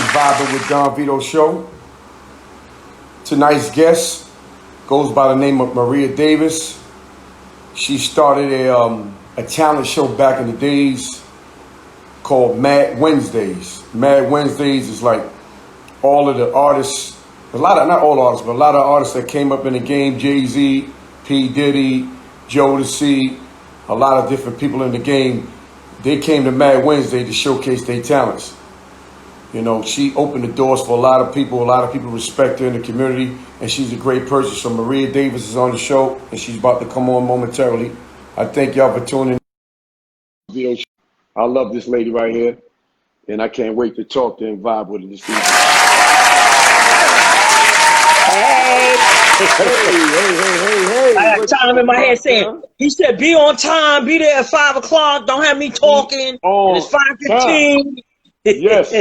Vibing with Don Vito show. Tonight's guest goes by the name of Maria Davis. She started a talent show back in the days called Mad Wednesdays. Mad Wednesdays is like all of the artists, not all artists, but a lot of artists that came up in the game, Jay-Z, P. Diddy, Jodeci, a lot of different people in the game. They came to Mad Wednesday to showcase their talents. You know, she opened the doors for a lot of people. A lot of people respect her in the community, and she's a great person. So Maria Davis is on the show, and she's about to come on momentarily. I thank y'all for tuning in. I love this lady right here, and I can't wait to talk to her and vibe with her this evening. Hey. I got time in my head saying, he said, be on time, be there at 5 o'clock, don't have me talking, and it's 5:15. Yes,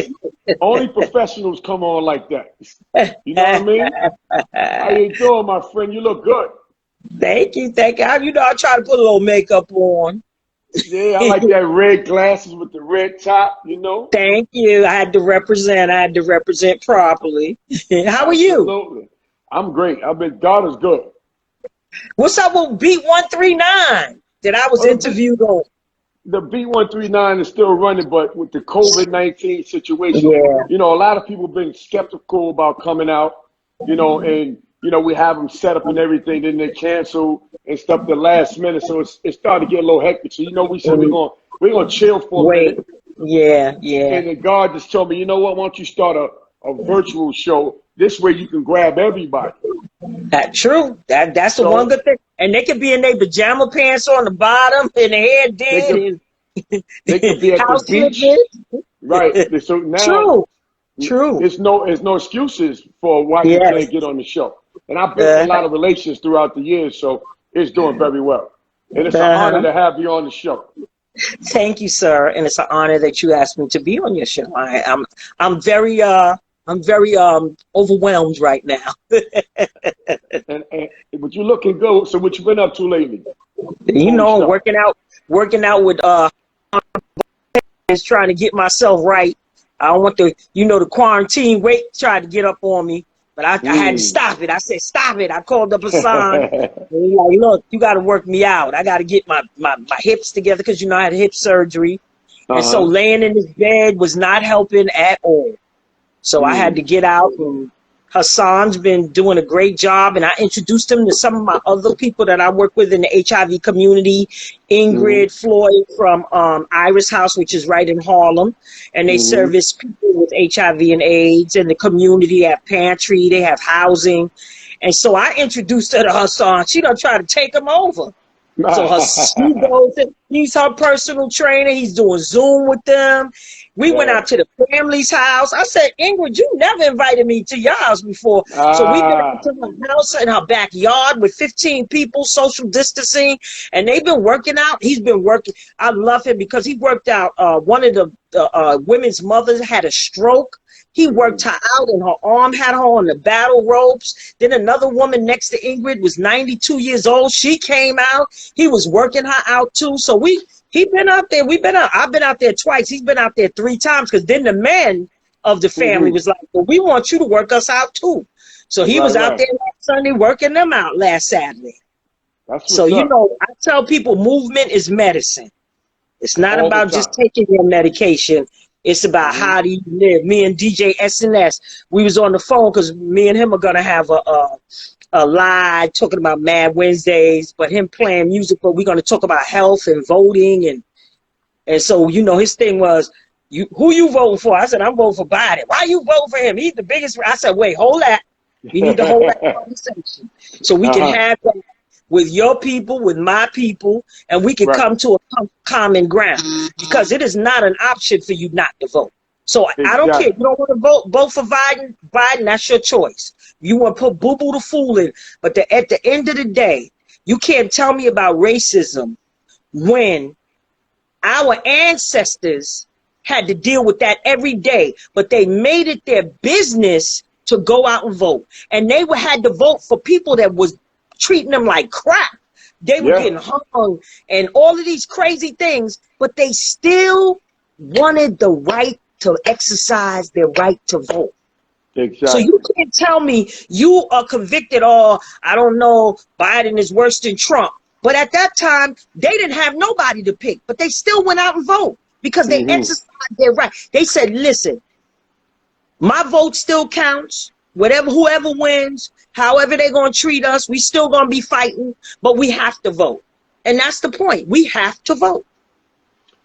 only professionals come on like that. You know what I mean? How you doing, my friend? You look good. Thank you. You know, I try to put a little makeup on. Yeah, I like that red glasses with the red top, you know? Thank you. I had to represent properly. How are you? Absolutely. I'm great. God is good. What's up with Beat 139 that I was interviewed on? The B139 is still running, but with the COVID-19 situation, you know, a lot of people have been skeptical about coming out, you know, and, you know, we have them set up and everything, then they cancel and stuff the last minute. So it started to get a little hectic. So, you know, we said we're going to chill for a minute. Yeah. And then God just told me, you know what, why don't you start a virtual show? This way you can grab everybody. That's true. That's the one good thing. And they could be in their pajama pants on the bottom and their hair did. They could be at the beach. Right. So now, True. There's no excuses for why you can't get on the show. And I've built a lot of relations throughout the years, so it's doing very well. And it's an honor to have you on the show. Thank you, sir. And it's an honor that you asked me to be on your show. I'm very overwhelmed right now. But you're looking good. So what you been up to lately? You know, working out with is trying to get myself right. I don't want the quarantine weight tried to get up on me, but I had to stop it. I said, stop it. I called up Hassan. And he's like, look, you got to work me out. I got to get my hips together because, you know, I had hip surgery. And so laying in this bed was not helping at all. So I had to get out, and Hassan's been doing a great job, and I introduced him to some of my other people that I work with in the HIV community, Ingrid Floyd from Iris House, which is right in Harlem, and they service people with HIV and AIDS in the community at Pantry. They have housing, and so I introduced her to Hassan. She don't try to take him over. So he's her personal trainer. He's doing Zoom with them. We went out to the family's house. I said, Ingrid, you never invited me to your house before. So we went out to her house in her backyard with 15 people, social distancing, and they've been working out. He's been working. I love him because he worked out. One of the women's mothers had a stroke. He worked her out, and her arm had her on the battle ropes. Then another woman next to Ingrid was 92 years old. She came out. He was working her out too. So he been out there. I've been out there twice. He's been out there 3 times because then the men of the family was like, well, we want you to work us out too. So he was out there last Sunday working them out last Saturday. So, you know, I tell people movement is medicine. It's not about just taking your medication. It's about how do you live. Me and DJ SNS, we was on the phone because me and him are going to have a live talking about Mad Wednesdays, but him playing music, but we're going to talk about health and voting. And so, you know, his thing was, who you voting for? I said, I'm voting for Biden. Why you voting for him? He's the biggest. I said, wait, hold that. We need to hold that conversation so we can have that with your people, with my people, and we can come to a common ground, because it is not an option for you not to vote. So I don't care. You don't want to vote for Biden, that's your choice. You want to put Boo Boo the Fool in. But at the end of the day, you can't tell me about racism when our ancestors had to deal with that every day, but they made it their business to go out and vote. And they had to vote for people that was treating them like crap. They were getting hung and all of these crazy things, but they still wanted the right to exercise their right to vote. Exactly. So you can't tell me you are convicted, or I don't know, Biden is worse than Trump. But at that time, they didn't have nobody to pick, but they still went out and vote because they exercised their right. They said, listen, my vote still counts. Whoever wins, however they're going to treat us, we still going to be fighting, but we have to vote. And that's the point. We have to vote.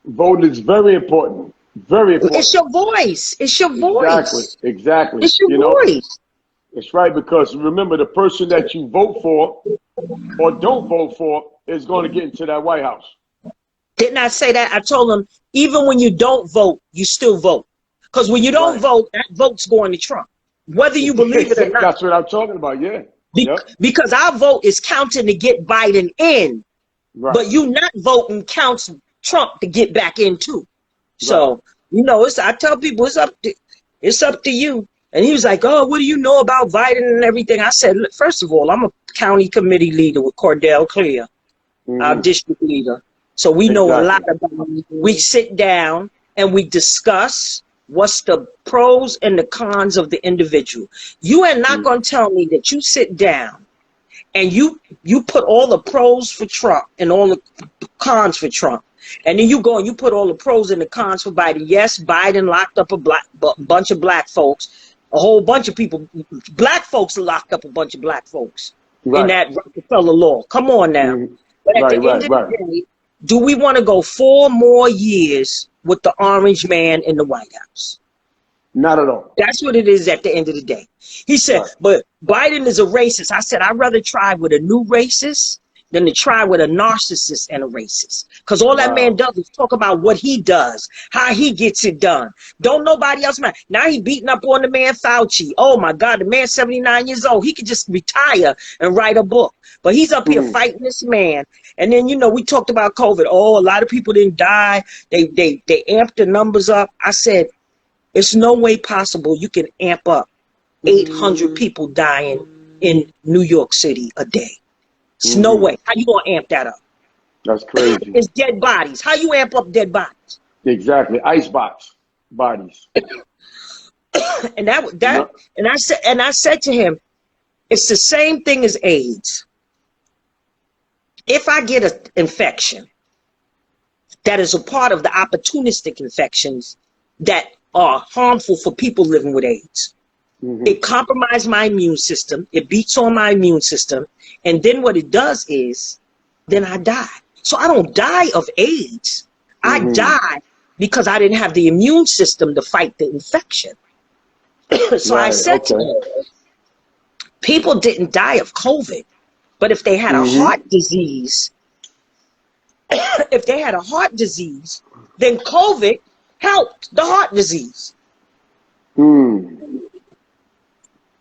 Vote is very important. Very important. It's your voice. It's your voice. Exactly. It's your voice. It's right, because remember, the person that you vote for or don't vote for is going to get into that White House. Didn't I say that? I told them, even when you don't vote, you still vote. Because when you don't vote, that vote's going to Trump. Whether you believe it or not. That's what I'm talking about, yeah. Because our vote is counting to get Biden in. Right. But you not voting counts Trump to get back in too. So, you know, I tell people it's up to you. And he was like, oh, what do you know about Biden and everything? I said, look, first of all, I'm a county committee leader with Cordell Clear, our district leader. So we know a lot about it. We sit down and we discuss what's the pros and the cons of the individual. You are not going to tell me that you sit down and you put all the pros for Trump and all the cons for Trump. And then you go and you put all the pros and the cons for Biden. Yes, Biden locked up a bunch of black folks, a whole bunch of people. Black folks locked up a bunch of black folks in that Rockefeller law. Come on now. But at the end of the day, do we want to go 4 more years with the orange man in the White House? Not at all. That's what it is at the end of the day. He said, but Biden is a racist. I said, I'd rather try with a new racist than to try with a narcissist and a racist. Because all that man does is talk about what he does, how he gets it done. Don't nobody else matter. Now he beating up on the man Fauci. Oh my God, the man's 79 years old. He could just retire and write a book. But he's up here fighting this man. And then, you know, we talked about COVID. Oh, a lot of people didn't die. They amped the numbers up. I said, it's no way possible you can amp up 800 people dying in New York City a day. There's no way. How you gonna amp that up? That's crazy. It's dead bodies. How you amp up dead bodies? Exactly. Icebox bodies. And I said to him, it's the same thing as AIDS. If I get an infection that is a part of the opportunistic infections that are harmful for people living with AIDS, it compromises my immune system. It beats on my immune system. And then what it does is, then I die. So I don't die of AIDS. I die because I didn't have the immune system to fight the infection. So I said to him, people didn't die of COVID. But if they had a heart disease, then COVID helped the heart disease.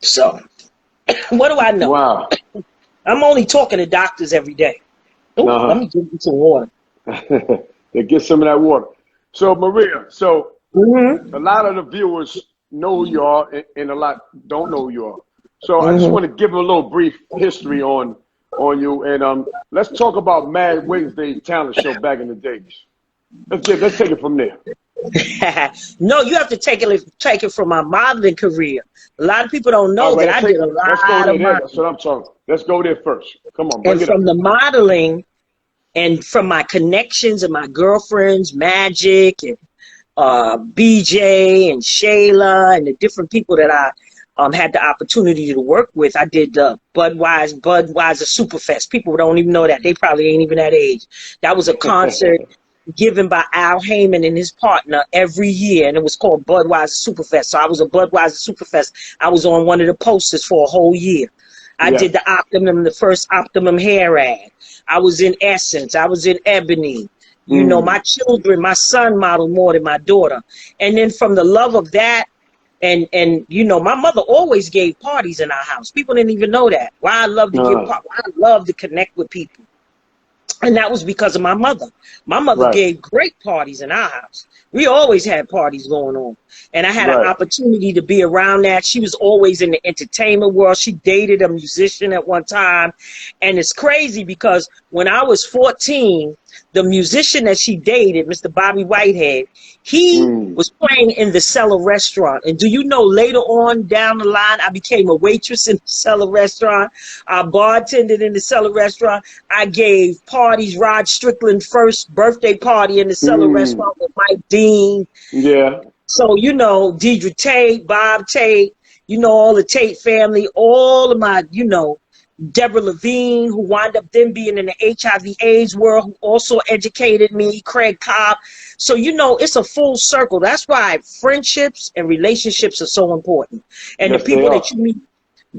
So, what do I know? Wow. I'm only talking to doctors every day. Ooh, let me give you some water. Get some of that water. So, Maria, a lot of the viewers know you are, and a lot don't know you are. So, I just want to give them a little brief history on you, and let's talk about Mad Wednesday talent show back in the days. Let's take it from there. No, you have to take it from my modeling career. A lot of people don't know that I did a lot of modeling. That's what I'm talking. Let's go there first. Come on. And from the modeling, and from my connections and my girlfriends, Magic and BJ and Shayla and the different people that I had the opportunity to work with. I did Budweiser Superfest. People don't even know that. They probably ain't even that age. That was a concert given by Al Heyman and his partner every year, and it was called Budweiser Superfest. So I was a Budweiser Superfest. I was on one of the posters for a whole year. I did the first Optimum hair ad. I was in Essence. I was in Ebony. You know, my children, my son modeled more than my daughter. And then from the love of that, and you know, my mother always gave parties in our house. People didn't even know that. Why I love to give parties. I love to connect with people. And that was because of my mother. My mother gave great parties in our house. We always had parties going on. And I had an opportunity to be around that. She was always in the entertainment world. She dated a musician at one time. And it's crazy because when I was 14, the musician that she dated, Mr. Bobby Whitehead, he was playing in the Cellar restaurant. And do you know, later on down the line, I became a waitress in the Cellar restaurant. I bartended in the Cellar restaurant. I gave parties, Rod Strickland's first birthday party in the Cellar restaurant with Mike Dean. Yeah. So, you know, Deidre Tate, Bob Tate, you know, all the Tate family, all of my, you know, Deborah Levine, who wound up then being in the HIV AIDS world, who also educated me, Craig Cobb. So, you know, it's a full circle. That's why friendships and relationships are so important. And Yes, the people they are. that you meet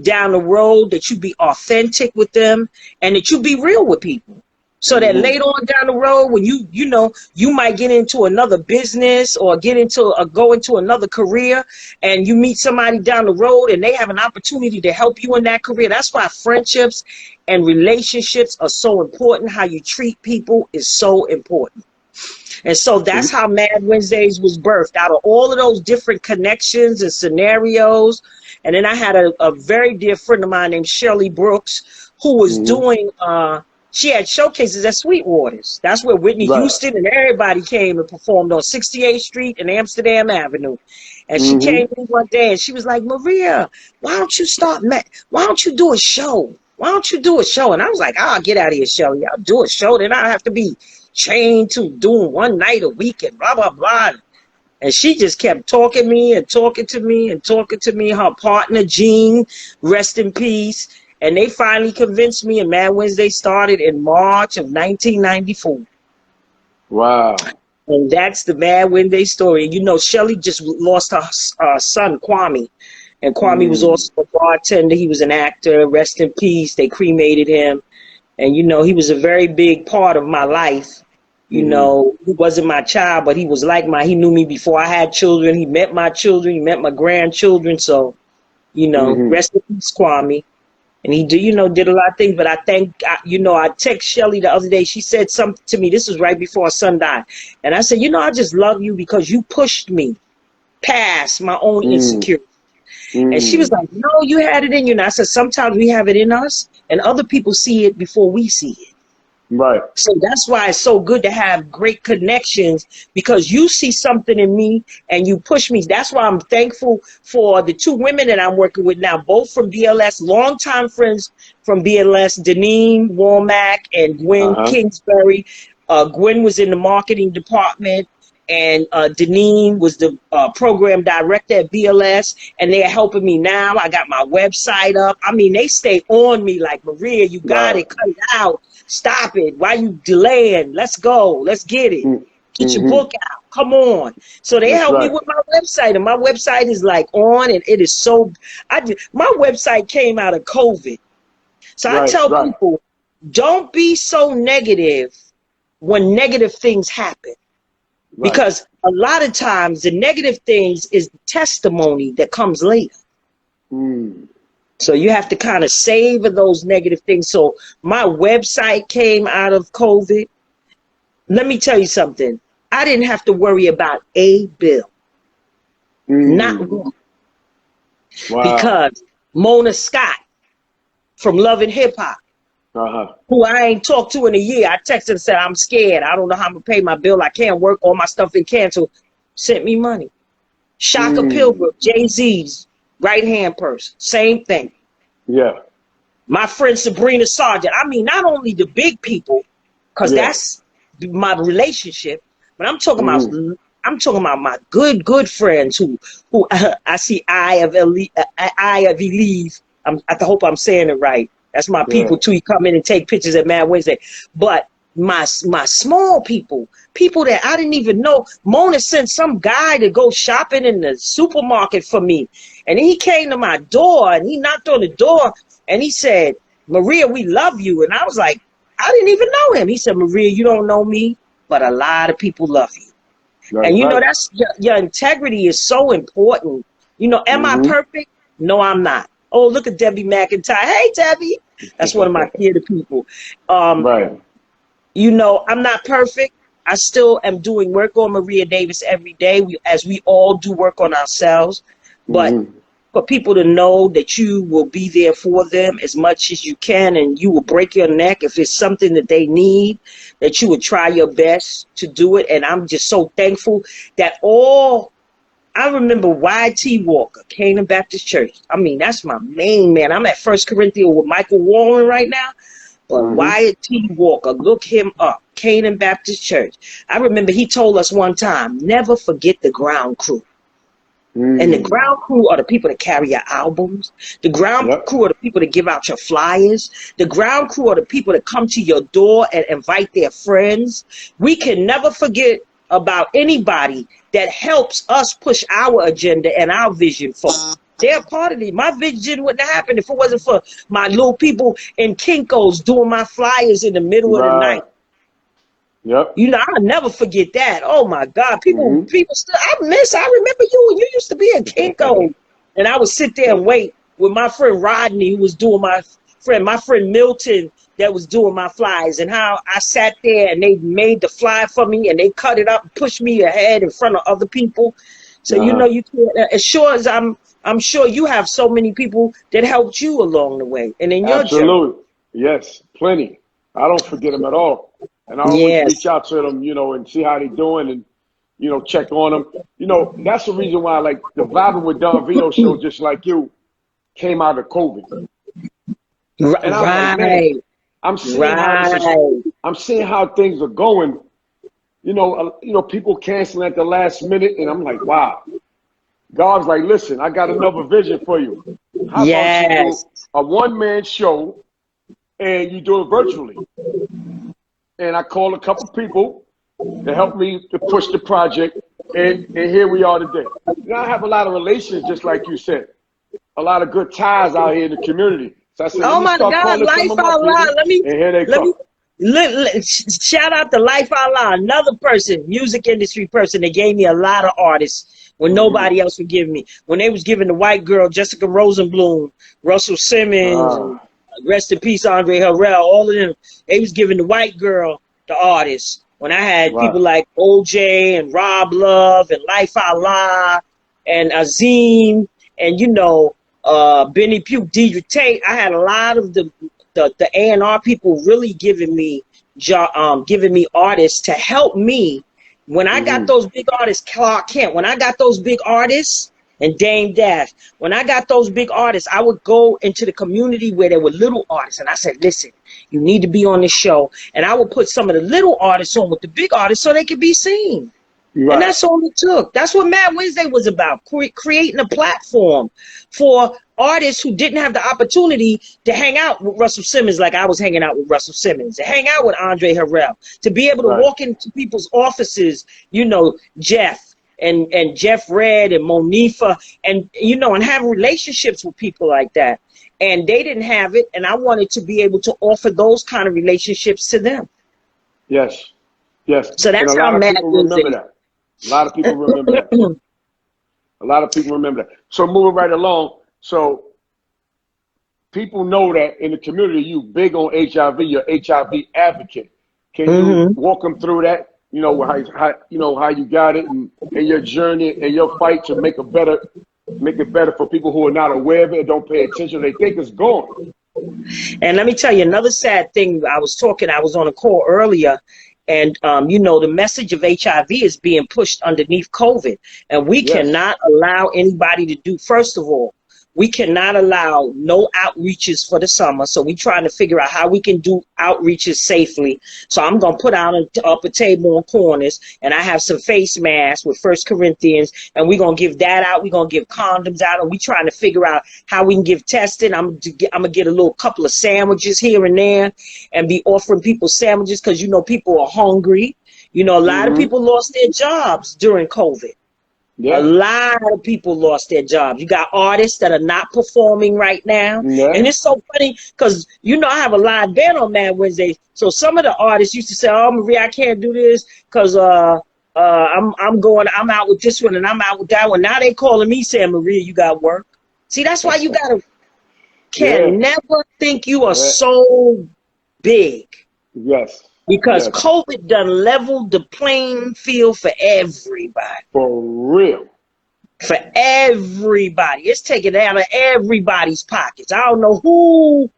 down the road, that you be authentic with them and that you be real with people. So that later on down the road, when you know, you might get into another business or go into another career, and you meet somebody down the road and they have an opportunity to help you in that career. That's why friendships and relationships are so important. How you treat people is so important. And so that's how Mad Wednesdays was birthed, out of all of those different connections and scenarios. And then I had a very dear friend of mine named Shirley Brooks, who was doing she had showcases at Sweetwater's. That's where Whitney Houston and everybody came and performed on 68th Street and Amsterdam Avenue. And she came in one day and she was like, Maria, why don't you do a show? Why don't you do a show? And I was like, I'll get out of here, Shirley. I'll do a show. Then I have to be chained to doing one night a week and blah, blah, blah. And she just kept talking to me and talking to me and talking to me. Her partner, Jean, rest in peace. And they finally convinced me, and Mad Wednesday started in March of 1994. Wow. And that's the Mad Wednesday story. And you know, Shelley just lost her son, Kwame. And Kwame was also a bartender. He was an actor. Rest in peace. They cremated him. And, you know, he was a very big part of my life. You know, he wasn't my child, but he was like he knew me before I had children. He met my children. He met my grandchildren. So, you know, rest in peace, Kwame. And he did a lot of things, but I text Shelley the other day. She said something to me. This was right before her son died. And I said, you know, I just love you because you pushed me past my own insecurity. And she was like, no, you had it in you. And I said, sometimes we have it in us and other people see it before we see it. Right. So that's why it's so good to have great connections, because you see something in me and you push me. That's why I'm thankful for the two women that I'm working with now, both from BLS, longtime friends from BLS, Deneen Womack and Gwen Kingsbury. Gwen was in the marketing department, and Deneen was the program director at BLS, and they're helping me now. I got my website up. I mean, they stay on me like, Maria, you got it, cut it out. Stop it. Why you delaying? Let's go. Let's get it. Get your book out. Come on. So they help me with my website, and my website is like on, and it is so. My website came out of COVID, so I tell people, don't be so negative when negative things happen, because a lot of times the negative things is the testimony that comes later. So you have to kind of savor those negative things. So my website came out of COVID. Let me tell you something. I didn't have to worry about a bill. Not one. Wow. Because Mona Scott from Love and Hip Hop, who I ain't talked to in a year, I texted and said, I'm scared. I don't know how I'm going to pay my bill. I can't work. All my stuff been canceled. Sent me money. Shaka Pilgrim, Jay-Z's right-hand person, same thing. Yeah. My friend Sabrina Sargent. I mean, not only the big people, because that's my relationship, but I'm talking about my good friends who I see Eye of Elise. I hope I'm saying it right. That's my people too. You come in and take pictures at Mad Wednesday. But my small people that I didn't even know. Mona sent some guy to go shopping in the supermarket for me. And he came to my door and he knocked on the door and he said, Maria, we love you. And I was like, I didn't even know him. He said, Maria, you don't know me, but a lot of people love you. That's and you know, that's your integrity is so important. You know, am I perfect? No, I'm not. Oh, look at Debbie McIntyre. Hey, Debbie. That's one of my theater people. You know, I'm not perfect. I still am doing work on Maria Davis every day, as we all do work on ourselves. But for people to know that you will be there for them as much as you can, and you will break your neck if it's something that they need, that you would try your best to do it. And I'm just so thankful that I remember YT Walker, Canaan Baptist Church. I mean, that's my main man. I'm at First Corinthians with Michael Wallen right now. But YT Walker, look him up. Canaan Baptist Church. I remember he told us one time, never forget the ground crew. And the ground crew are the people that carry your albums. The ground crew are the people that give out your flyers. The ground crew are the people that come to your door and invite their friends. We can never forget about anybody that helps us push our agenda and our vision forward. They're part of it. My vision wouldn't have happened if it wasn't for my little people in Kinko's doing my flyers in the middle of the night. Yep. You know, I'll never forget that. Oh my God. People still, I remember you when you used to be in Kinko. And I would sit there and wait with my friend Rodney, who was doing my friend Milton, that was doing my flyers, and how I sat there and they made the flyer for me and they cut it up and pushed me ahead in front of other people. So, you know, you can, as sure as I'm sure you have so many people that helped you along the way and in your journey. Yes, plenty. I don't forget them at all. And I always reach out to them, you know, and see how they're doing and, you know, check on them. You know, that's the reason why, like, the Vibing with Don Vito show, just like you, came out of COVID. And I'm like, man, I'm seeing how things are going. You know, people canceling at the last minute, and I'm like, wow. God's like, listen, I got another vision for you. How about you do a one-man show and you do it virtually? And I called a couple people to help me to push the project, and here we are today. Now I have a lot of relations, just like you said, a lot of good ties out here in the community. So I said, oh my God, Life Out Loud. Let me shout out to Life Out Loud, another person, music industry person that gave me a lot of artists when nobody else would give me. When they was giving the white girl, Jessica Rosenblum, Russell Simmons, rest in peace, Andre Harrell, all of them, they was giving the white girl the artists. When I had people like OJ and Rob Love and Life Out Loud and Azim and, you know, Benny Puke, Deidre Tate, I had a lot of the A&R people really giving me artists to help me. When I got those big artists, Clark Kent, when I got those big artists, and Dame Dash, when I got those big artists, I would go into the community where there were little artists, and I said, listen, you need to be on this show. And I would put some of the little artists on with the big artists so they could be seen. And that's all it took. That's what Mad Wednesday was about, creating a platform for artists who didn't have the opportunity to hang out with Russell Simmons like I was hanging out with Russell Simmons, to hang out with Andre Harrell, to be able to walk into people's offices, you know, Jeff and Jeff Red and Monifa, and, you know, and have relationships with people like that. And they didn't have it, and I wanted to be able to offer those kind of relationships to them. Yes, yes. So that's how Mad Wednesday. A lot of people remember that. A lot of people remember that. So moving right along, so people know that in the community, you big on HIV, you're HIV advocate. Can you walk them through that? You know, how you got it and your journey and your fight to make it better for people who are not aware of it, don't pay attention, they think it's gone. And let me tell you another sad thing. I was on a call earlier, and you know, the message of HIV is being pushed underneath COVID, and we cannot allow anybody to do. First of all, we cannot allow no outreaches for the summer. So we're trying to figure out how we can do outreaches safely. So I'm going to put out up a table on corners, and I have some face masks with First Corinthians, and we're going to give that out. We're going to give condoms out, and we're trying to figure out how we can give testing. I'm going to get a couple of sandwiches here and there and be offering people sandwiches because, you know, people are hungry. You know, a lot of people lost their jobs during COVID. A lot of people lost their jobs. You got artists that are not performing right now. And it's so funny because, you know, I have a live band on Mad Wednesday. So some of the artists used to say, oh, Marie, I can't do this because I'm out with this one and I'm out with that one. Now they calling me saying, Maria, you got work. See, that's why you never think you are so big. Because COVID done leveled the playing field for everybody. For real. for everybody. It's taken out of everybody's pockets. I don't know who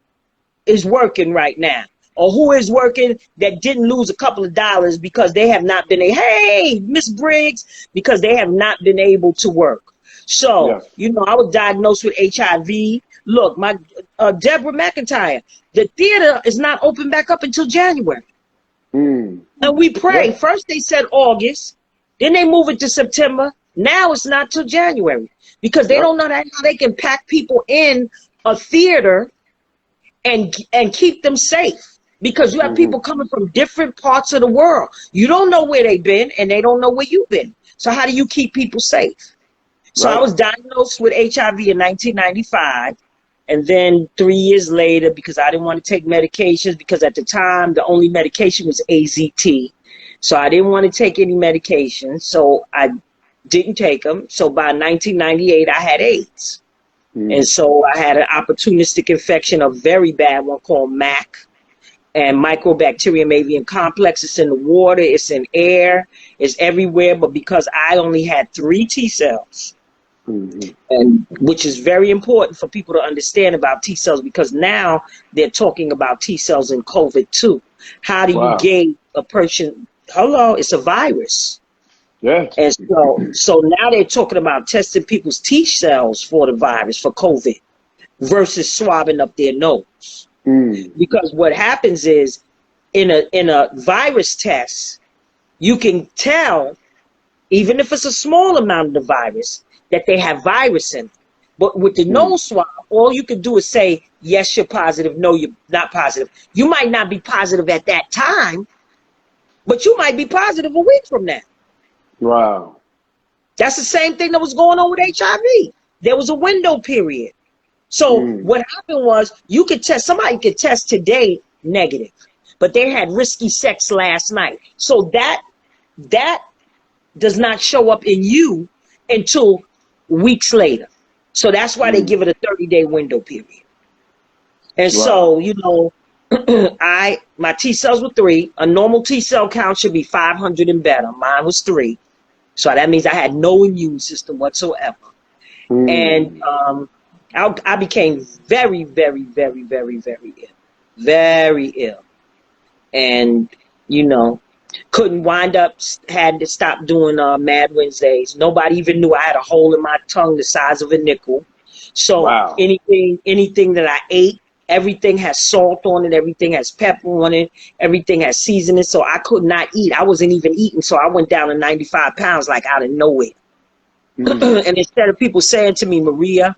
is working right now or who is working that didn't lose a couple of dollars because they have not been hey, Miss Briggs, because they have not been able to work. So, Yes. you know, I was diagnosed with HIV. Look, my Deborah McIntyre, the theater is not open back up until January. Mm. And we pray. Yeah. First they said August, then they move it to September. Now it's not till January because they Yep. don't know how they can pack people in a theater and keep them safe, because you have people coming from different parts of the world. You don't know where they've been and they don't know where you've been. So how do you keep people safe? So Right. I was diagnosed with HIV in 1995. And then 3 years later, because I didn't want to take medications, because at the time the only medication was AZT. So I didn't want to take any medication. So I didn't take them. So by 1998, I had AIDS. And so I had an opportunistic infection, a very bad one called MAC, and Mycobacterium avium complex. It's in the water, it's in air, it's everywhere. But because I only had 3 T cells, and which is very important for people to understand about T cells, because now they're talking about T cells in COVID too. How do you Wow. gauge a person? Hello, it's a virus. Yes. And so now they're talking about testing people's T cells for the virus, for COVID, versus swabbing up their nose. Because what happens is, in a virus test, you can tell, even if it's a small amount of the virus, that they have virus in it. But with the nose swab, all you can do is say, yes, you're positive, no, you're not positive. You might not be positive at that time, but you might be positive a week from now. Wow. That's the same thing that was going on with HIV. There was a window period. So what happened was, somebody could test today negative, but they had risky sex last night. So that does not show up in you until weeks later. So that's why they give it a 30-day window period. And so, you know, my T cells were 3. A normal T cell count should be 500 and better. Mine was 3. So that means I had no immune system whatsoever. And I became very, very, very, very, very ill. Very ill. And, you know, couldn't wind up, had to stop doing Mad Wednesdays. Nobody even knew I had a hole in my tongue the size of a nickel. So anything that I ate, everything has salt on it, everything has pepper on it, everything has seasoning. So I could not eat. I wasn't even eating. So I went down to 95 pounds like out of nowhere. And instead of people saying to me, Maria,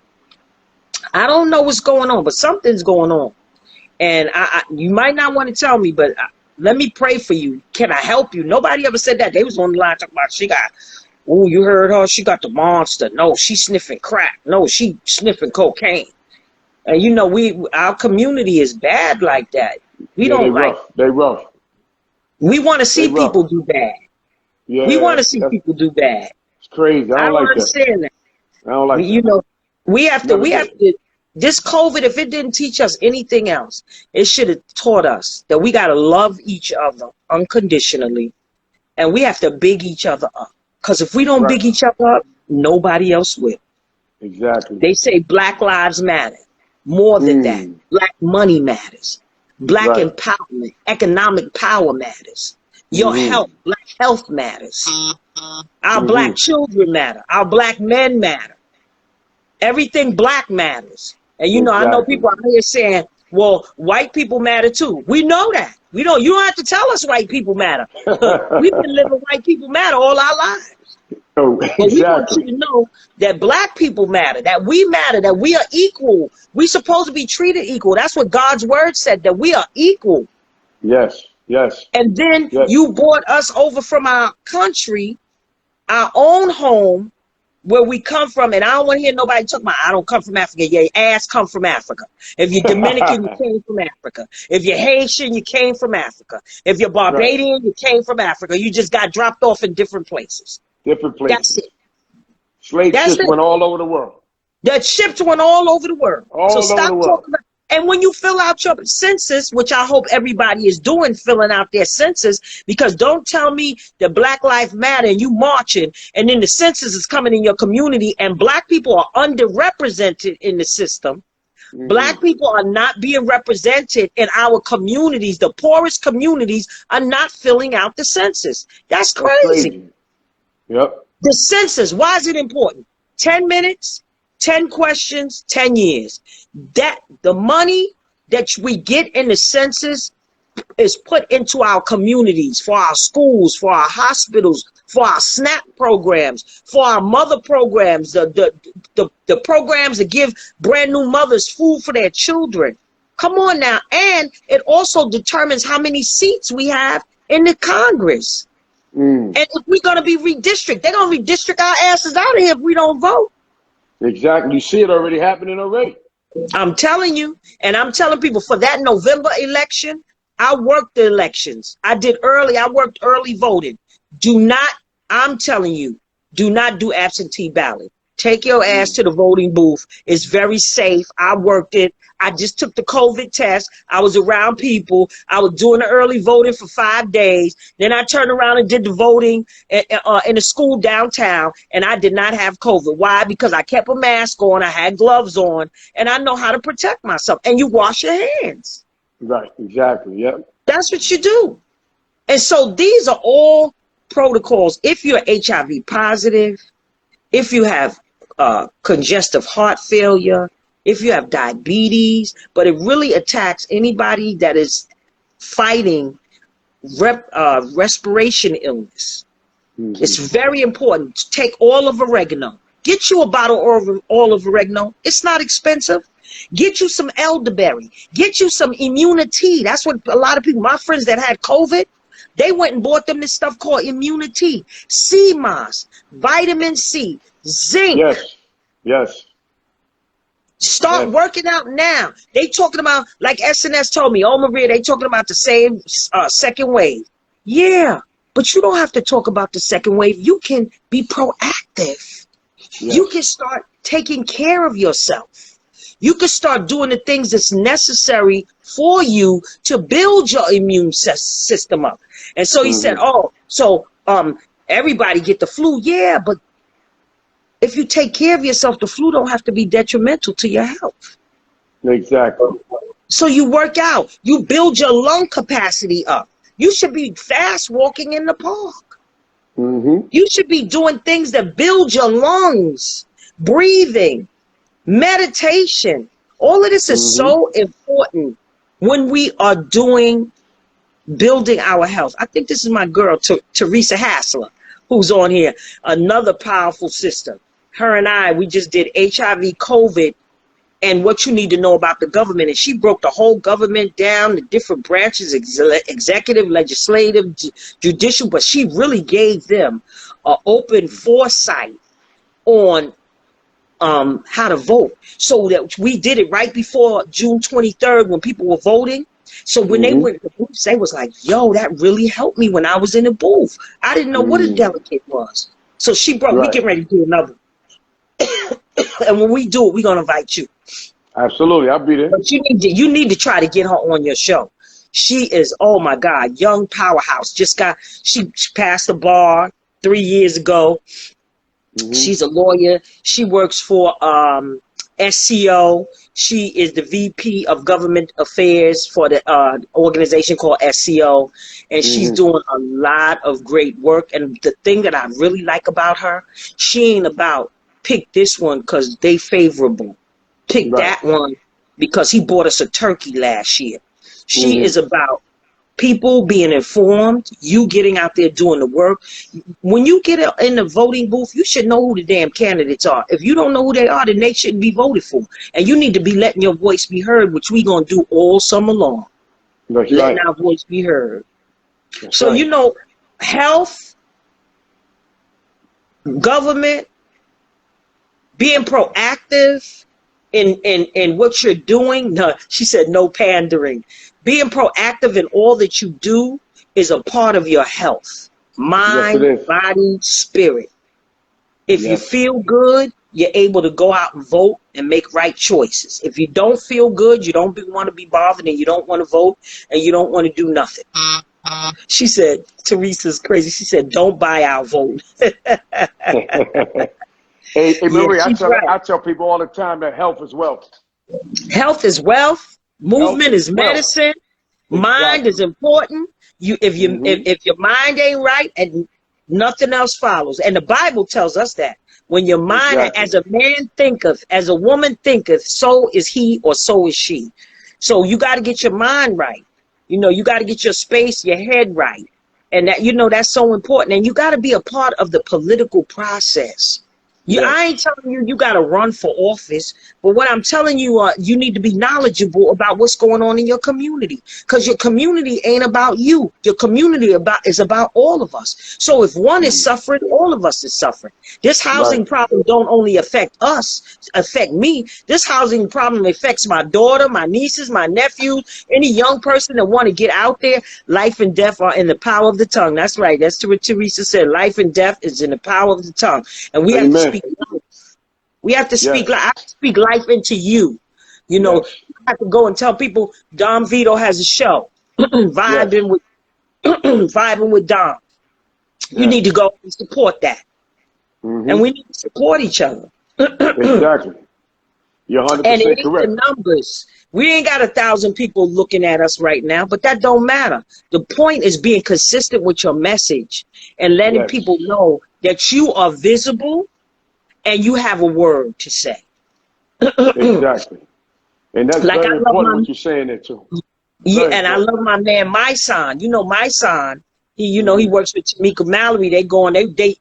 I don't know what's going on, but something's going on. And you might not want to tell me, but let me pray for you. Can I help you? Nobody ever said that. They was on the line talking about, oh, you heard her? She got the monster. No, she's sniffing crack. No, she sniffing cocaine. And you know, our community is bad like that. We don't like. They rough. We want to see people do bad. Yeah, we want to see people do bad. It's crazy. I don't understand that. I don't like you know, we have to. This COVID, if it didn't teach us anything else, it should have taught us that we got to love each other unconditionally, and we have to big each other up. Because if we don't big each other up, nobody else will. Exactly. They say Black Lives Matter. More than that, Black money matters. Black empowerment, economic power matters. Your health, Black health matters. Our Black children matter. Our Black men matter. Everything Black matters. And you know, I know people out here saying, well, white people matter too. We know that. You don't have to tell us white people matter. We've been living white people matter all our lives. But we want you to know that Black people matter, that we matter, that we are equal. We're supposed to be treated equal. That's what God's word said, that we are equal. Yes, yes. And then you brought us over from our country, our own home, where we come from. And I don't want to hear nobody talk about, I don't come from Africa. Your ass come from Africa. If you're Dominican, you came from Africa. If you're Haitian, you came from Africa. If you're Barbadian, you came from Africa. You just got dropped off in different places. Different places. That's it. Slave ships went all over the world. That ships went all over the world. So stop talking about, And when you fill out your census, which I hope everybody is doing, filling out their census, because don't tell me that Black Lives Matter and you marching, and then the census is coming in your community and Black people are underrepresented in the system. Black people are not being represented in our communities. The poorest communities are not filling out the census. That's crazy. Yep. The census, why is it important? 10 minutes, 10 questions, 10 years. That the money that we get in the census is put into our communities, for our schools, for our hospitals, for our SNAP programs, for our mother programs, the programs that give brand new mothers food for their children. Come on now. And it also determines how many seats we have in the Congress. And if we're going to be redistricted, they're going to redistrict our asses out of here if we don't vote. Exactly. You see it already happening already. I'm telling you, and I'm telling people, for that November election, I worked the elections. I worked early voting. I'm telling you, do not do absentee ballot. Take your ass to the voting booth. It's very safe. I worked it. I just took the COVID test. I was around people. I was doing the early voting for 5 days. Then I turned around and did the voting in a school downtown, and I did not have COVID. Why? Because I kept a mask on. I had gloves on, and I know how to protect myself. And you wash your hands. Right. Exactly. Yep. That's what you do. And so these are all protocols. If you're HIV positive, if you have congestive heart failure, if you have diabetes, but it really attacks anybody that is fighting respiration illness. It's very important to take oil of oregano. Get you a bottle of oil of oregano. It's not expensive. Get you some elderberry. Get you some immunity. That's what a lot of people, my friends that had COVID, they went and bought them this stuff called immunity. Sea moss, vitamin C, zinc. Yes. Yes. Start working out now. They talking about, like SNS told me, oh Maria, they talking about the same second wave. Yeah, but you don't have to talk about the second wave. You can be proactive. Yes. You can start taking care of yourself. You can start doing the things that's necessary for you to build your immune system up. And so he said, oh, so everybody get the flu. Yeah, but if you take care of yourself, the flu don't have to be detrimental to your health. Exactly. So you work out. You build your lung capacity up. You should be fast walking in the park. You should be doing things that build your lungs, breathing, meditation. All of this is so important when we are building our health. I think this is my girl, Teresa Hassler, who's on here, another powerful sister. Her and I, we just did HIV, COVID, and what you need to know about the government. And she broke the whole government down, the different branches, executive, legislative, judicial, but she really gave them an open foresight on how to vote. So that we did it right before June 23rd when people were voting. So when they went to the booth, they was like, yo, that really helped me when I was in the booth. I didn't know what a delegate was. So she brought, we getting ready to do another. And when we do it, we're going to invite you. Absolutely. I'll be there. But you need to try to get her on your show. She is, oh my God, young powerhouse. She passed the bar 3 years ago. She's a lawyer. She works for SCO. She is the VP of Government Affairs for the organization called SCO. And she's doing a lot of great work. And the thing that I really like about her, she ain't about pick this one because they favorable. Pick that one because he bought us a turkey last year. She is about people being informed, you getting out there doing the work. When you get in the voting booth, you should know who the damn candidates are. If you don't know who they are, then they shouldn't be voted for. And you need to be letting your voice be heard, which we're going to do all summer long. That's letting our voice be heard. That's so, you know, health, government, being proactive in what you're doing. No, she said no pandering. Being proactive in all that you do is a part of your health. Mind, body, spirit. If you feel good, you're able to go out and vote and make right choices. If you don't feel good, you don't want to be bothered, and you don't want to vote, and you don't want to do nothing. She said, Teresa's crazy. She said, don't buy our vote. Hey, Marie, Yeah, she's I right. tell people all the time that health is wealth. Health is wealth. Movement Health is is wealth. medicine. Mind Exactly. is important. If your mind ain't right, and nothing else follows. And the Bible tells us that when your mind, Exactly. as a man thinketh, as a woman thinketh, so is he or so is she. So you got to get your mind right. You got to get your space, your head right, and that's so important. And you got to be a part of the political process. Yes. I ain't telling you got to run for office, but what I'm telling you, you need to be knowledgeable about what's going on in your community, because your community ain't about you. Your community is about all of us. So if one is suffering, all of us is suffering. This housing Right. problem don't only affect me. This housing problem affects my daughter, my nieces, my nephews, any young person that want to get out there. Life and death are in the power of the tongue. That's right. That's what Teresa said. Life and death is in the power of the tongue. And we have to Amen. speak life. We have to speak Yes. life. I have to speak life into you. Yes. I have to go and tell people Dom Vito has a show. Vibing with Dom. You Yes. need to go and support that. Mhm. And we need to support each other. Exactly. You're 100% And it ain't the correct. numbers. We ain't got 1,000 people looking at us right now, but that don't matter. The point is being consistent with your message and letting Yes. people know that you are visible and you have a word to say. Exactly. And that's Like, very I love important my what you're saying there too. Yeah, Very and I important. love my man, my son. My son. He works with Tamika Mallory.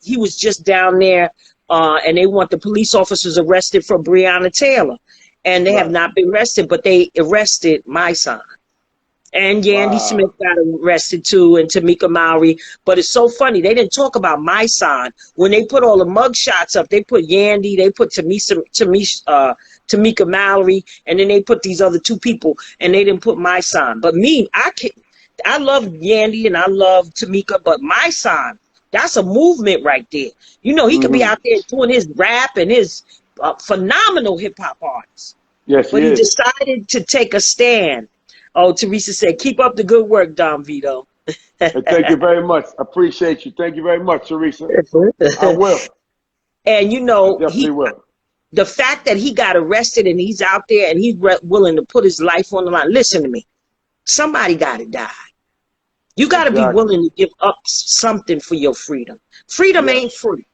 He was just down there, and they want the police officers arrested for Breonna Taylor, and they have Right. not been arrested, but they arrested my son. And Yandy Wow. Smith got arrested too, and Tamika Mallory. But it's so funny. They didn't talk about my son. When they put all the mug shots up, they put Yandy, they put Tamika Mallory, and then they put these other two people, and they didn't put my son. But me, I love Yandy and I love Tamika, but my son, that's a movement right there. He could be Mhm. out there doing his rap and his phenomenal hip hop artist. Yes, But he he is. decided to take a stand. Oh, Teresa said, keep up the good work, Dom Vito. And thank you very much. I appreciate you. Thank you very much, Teresa. I will. And I definitely will. the fact that he got arrested and he's out there and he's willing to put his life on the line. Listen to me. Somebody got to die. You got to be Exactly. willing to give up something for your freedom. Freedom Yes. ain't free.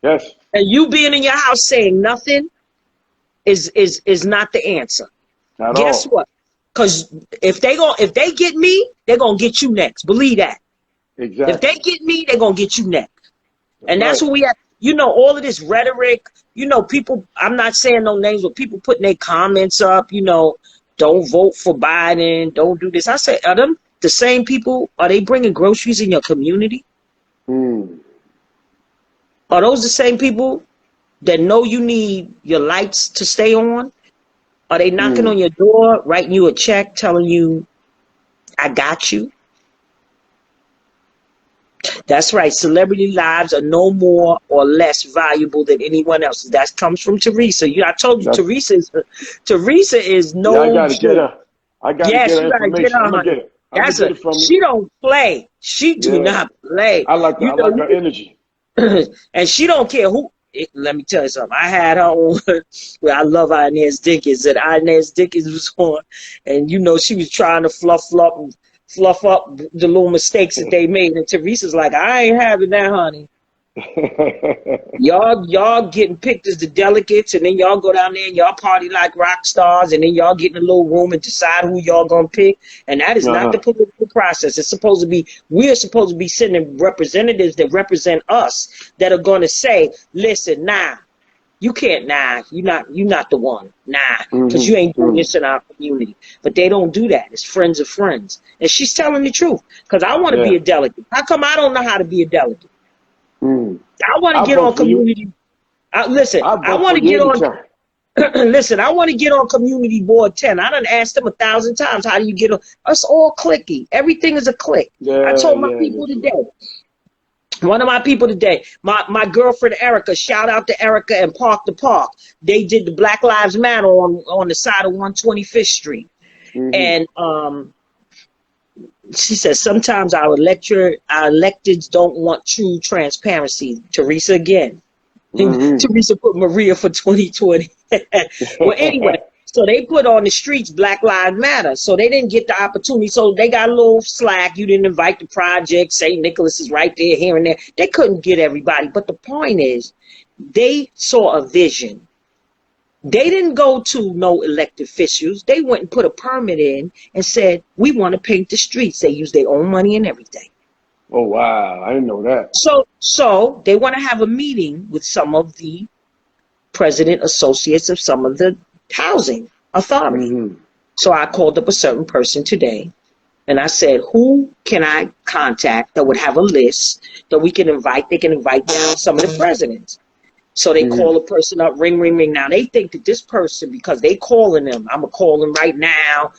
Yes. And you being in your house saying nothing is not the answer. At Guess all. what? Because if they get me, they're gonna get you next. Believe that. Exactly. If they get me, they're gonna get you next. And that's right. what we have. All of this rhetoric, people, I'm not saying no names, but people putting their comments up, don't vote for Biden, don't do this. I say, are them the same people? Are they bringing groceries in your community? Mm. Are those the same people that know you need your lights to stay on? Are they knocking on your door, writing you a check, telling you, I got you? That's right. Celebrity lives are no more or less valuable than anyone else's. That comes from Teresa. I told you, Teresa is Yeah, no I gotta get joke. her. I gotta Yes, get her you gotta get information. her, I'm gonna honey. get it. I'm gonna get it from She you. don't play. She do Yeah. not play. I like her energy. And she don't care who. Let me tell you something. I had her on. Well, I love Inez Dinkins. And Inez Dinkins was on, and she was trying to fluff up the little mistakes that they made. And Teresa's like, I ain't having that, honey. Y'all getting picked as the delegates, and then y'all go down there and y'all party like rock stars, and then y'all get in a little room and decide who y'all gonna pick. And that is not the political process. It's supposed to be, we're supposed to be sending representatives that represent us, that are gonna say, listen, nah, you can't, nah, you're not the one, nah, because you ain't doing this in our community. But they don't do that. It's friends of friends. And she's telling the truth, because I want to be a delegate. How come I don't know how to be a delegate? I want to get on community. Listen, I want to get on. Listen, I want to get on community board 10. I done asked them 1,000 times. How do you get on? It's all clicky. Everything is a click. I told my people today. One of my people today, my girlfriend Erica, shout out to Erica and Park to Park. They did the Black Lives Matter on the side of 125th Street. And she says sometimes our electeds don't want true transparency. Teresa again. Teresa put Maria for 2020. Well, anyway, so they put on the streets Black Lives Matter. So they didn't get the opportunity. So they got a little slack. You didn't invite the project. St. Nicholas is right there, here and there. They couldn't get everybody. But the point is, they saw a vision. They didn't go to no elected officials. They went and put a permit in and said, we want to paint the streets. They used their own money and everything. Oh, wow. I didn't know that. So they want to have a meeting with some of the president associates of some of the housing authority. So I called up a certain person today and I said, who can I contact that would have a list that we can invite? They can invite down some of the presidents. So they call a person up, ring, ring, ring. Now they think that this person, because they calling them, I'm going to call them right now,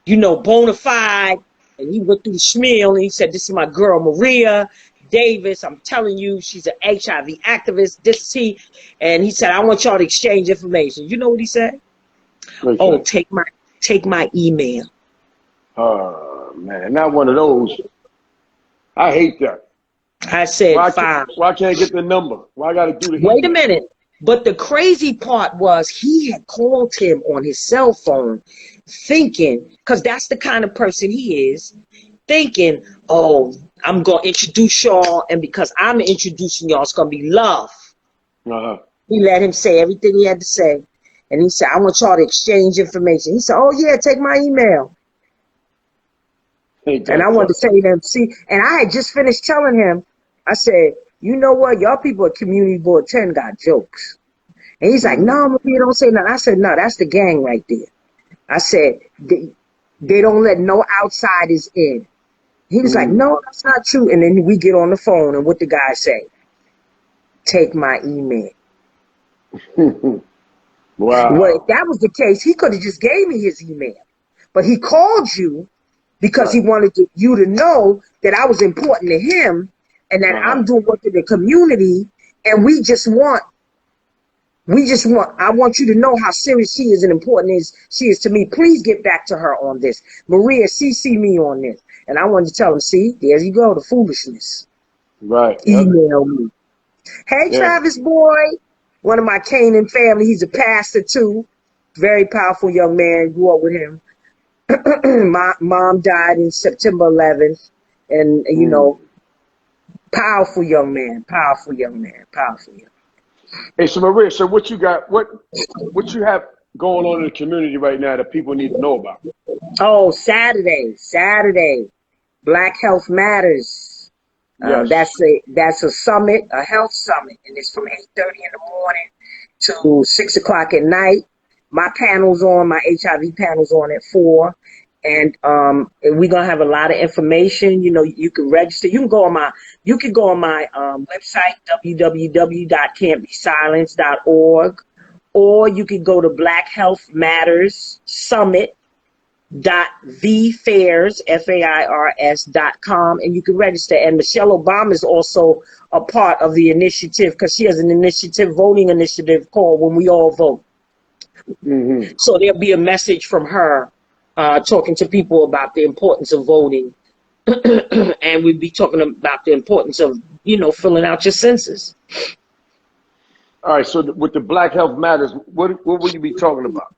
you know, bona fide. And he went through the schmeal and he said, this is my girl, Maria Davis. I'm telling you, she's an HIV activist. This is he. And he said, I want y'all to exchange information. You know what he said? Oh, take my email. Man, not one of those. I hate that. I said, fine. Why can't I get the number? Why I got to do the Wait a minute. But the crazy part was he had called him on his cell phone thinking, because that's the kind of person he is, thinking, oh, I'm going to introduce y'all, and because I'm introducing y'all, it's going to be love. He let him say everything he had to say. And he said, I want y'all to exchange information. He said, oh, yeah, take my email. And I wanted to say to him, see, and I had just finished telling him, I said, you know what? Y'all people at Community Board 10 got jokes. And he's like, no, Maria, don't say nothing. I said, no, that's the gang right there. I said, they don't let no outsiders in. He was like, no, that's not true. And then we get on the phone and what the guy say? Take my email. Wow. Well, if that was the case, he could have just gave me his email. But he called you because he wanted you to know that I was important to him and that I'm doing work in the community. And I want you to know how serious she is and important she is to me. Please get back to her on this. Maria, CC me on this. And I wanted to tell him, see, there you go, the foolishness. Right. Email me. Hey, Travis boy, one of my Canaan family. He's a pastor too. Very powerful young man. Grew up with him. My mom died in September 11th. And, you know, powerful young man. Hey, so Maria, so what you got, what you have going on in the community right now that people need to know about? Oh, Saturday, Black Health Matters. Yes. That's a summit, a health summit, and it's from 8:30 in the morning to 6 o'clock at night. My HIV panel's on at 4. And we're gonna have a lot of information. You know, you can register. You can go on my website, www.can'tbesilenced.org, or you can go to Black Health Matters Summit.thefairs.com, and you can register. And Michelle Obama is also a part of the initiative because she has an voting initiative called When We All Vote. So there'll be a message from her talking to people about the importance of voting. And we'll be talking about the importance of, you know, filling out your census. All right, so with the Black Health Matters, what will you be talking about?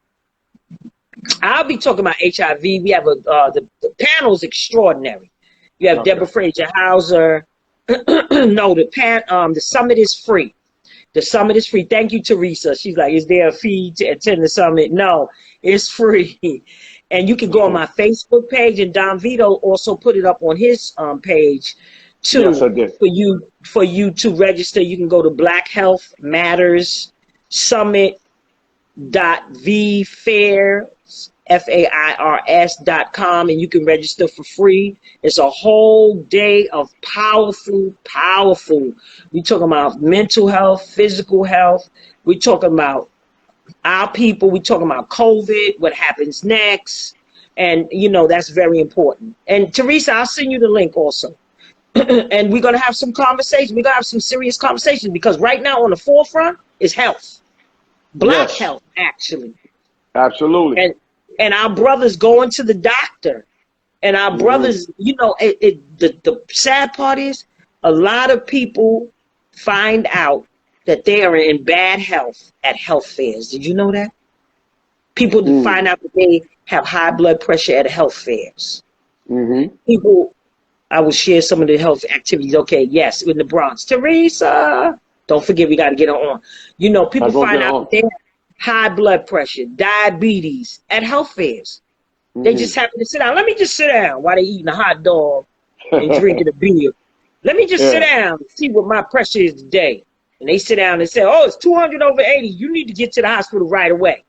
I'll be talking about HIV. We have the panel's extraordinary. You have Deborah Fraser Hauser. No, the summit is free. The summit is free. Thank you, Teresa. She's like, is there a fee to attend the summit? No, it's free. And you can go on my Facebook page, and Don Vito also put it up on his page too. Yes, I did. For you to register, you can go to Black Health Matters Summit.thefairs.com, and you can register for free. It's a whole day of powerful. We talking about mental health, physical health. We talking about our people. We talking about COVID, what happens next, and you know that's very important. And Teresa, I'll send you the link also. And we're gonna have some conversations. We're gonna have some serious conversations because right now on the forefront is health, black Yes. health, actually. Absolutely. And our brothers going to the doctor, and our brothers, you know, the sad part is a lot of people find out that they are in bad health at health fairs. Did you know that? People find out that they have high blood pressure at health fairs. People, I will share some of the health activities. Okay, yes, in the Bronx. Teresa, don't forget we got to get her on. You know, people find out that they have high blood pressure, diabetes at health fairs. They just happen to sit down. Let me just sit down while they eating a hot dog and drinking a beer. Let me just sit down and see what my pressure is today. And they sit down and say, oh, it's 200 over 80. You need to get to the hospital right away.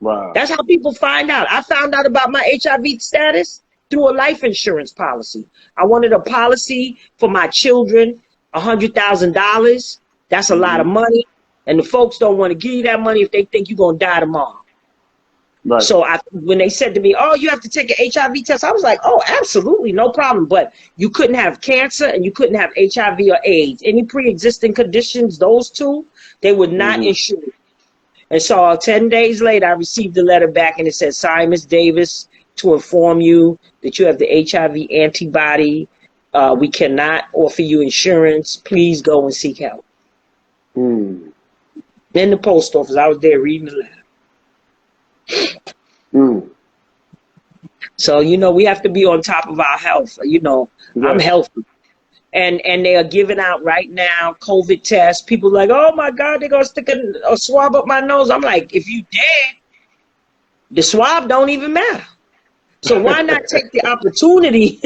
Wow. That's how people find out. I found out about my HIV status through a life insurance policy. I wanted a policy for my children, $100,000. That's a lot of money. And the folks don't want to give you that money if they think you're going to die tomorrow. Right. So when they said to me, oh, you have to take an HIV test, I was like, oh, absolutely, no problem. But you couldn't have cancer and you couldn't have HIV or AIDS. Any pre-existing conditions, those two, they would not insure. And so 10 days later, I received a letter back and it said, sorry, Ms. Davis, to inform you that you have the HIV antibody. We cannot offer you insurance. Please go and seek help. Then the post office, I was there reading the letter. So, you know, we have to be on top of our health. You know, I'm healthy. And they are giving out right now COVID tests. People are like, oh my God, they're going to stick a swab up my nose. I'm like, if you dead, the swab don't even matter. So why not take the opportunity?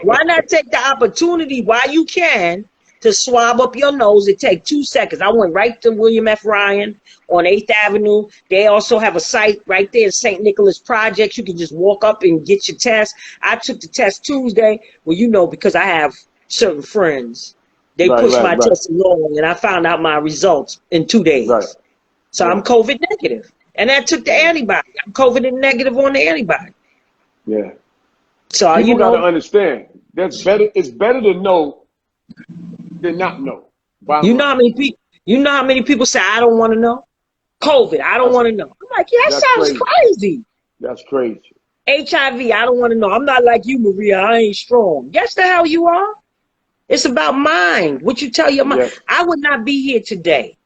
Why not take the opportunity while you can to swab up your nose? It takes 2 seconds. I went right to William F. Ryan on 8th Avenue. They also have a site right there, St. Nicholas Projects. You can just walk up and get your test. I took the test Tuesday. Well, you know, because I have certain friends. They pushed my test along, and I found out my results in 2 days. So I'm COVID negative. And I took the antibody. I'm COVID negative on the antibody. Yeah. So People you know, gotta understand. That's better. It's better to know than not know. You know how many people? You know how many people say I don't want to know? COVID, I don't want to know. I'm like, yeah, that sounds crazy. That's crazy. HIV, I don't want to know. I'm not like you, Maria. I ain't strong. Yes, the hell you are. It's about mind. What you tell your mind. Yes. I would not be here today.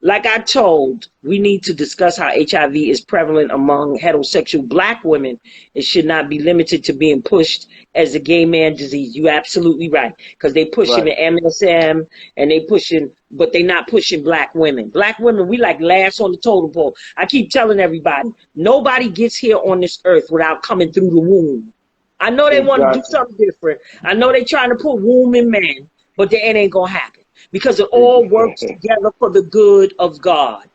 Like I told, we need to discuss how HIV is prevalent among heterosexual black women. It should not be limited to being pushed as a gay man disease. You're absolutely right. Because they pushing the MSM and they pushing, but they not pushing black women. Black women, we like last on the totem pole. I keep telling everybody, nobody gets here on this earth without coming through the womb. I know they want to do something different. I know they trying to put womb in men, but it ain't going to happen. Because it all works together for the good of God.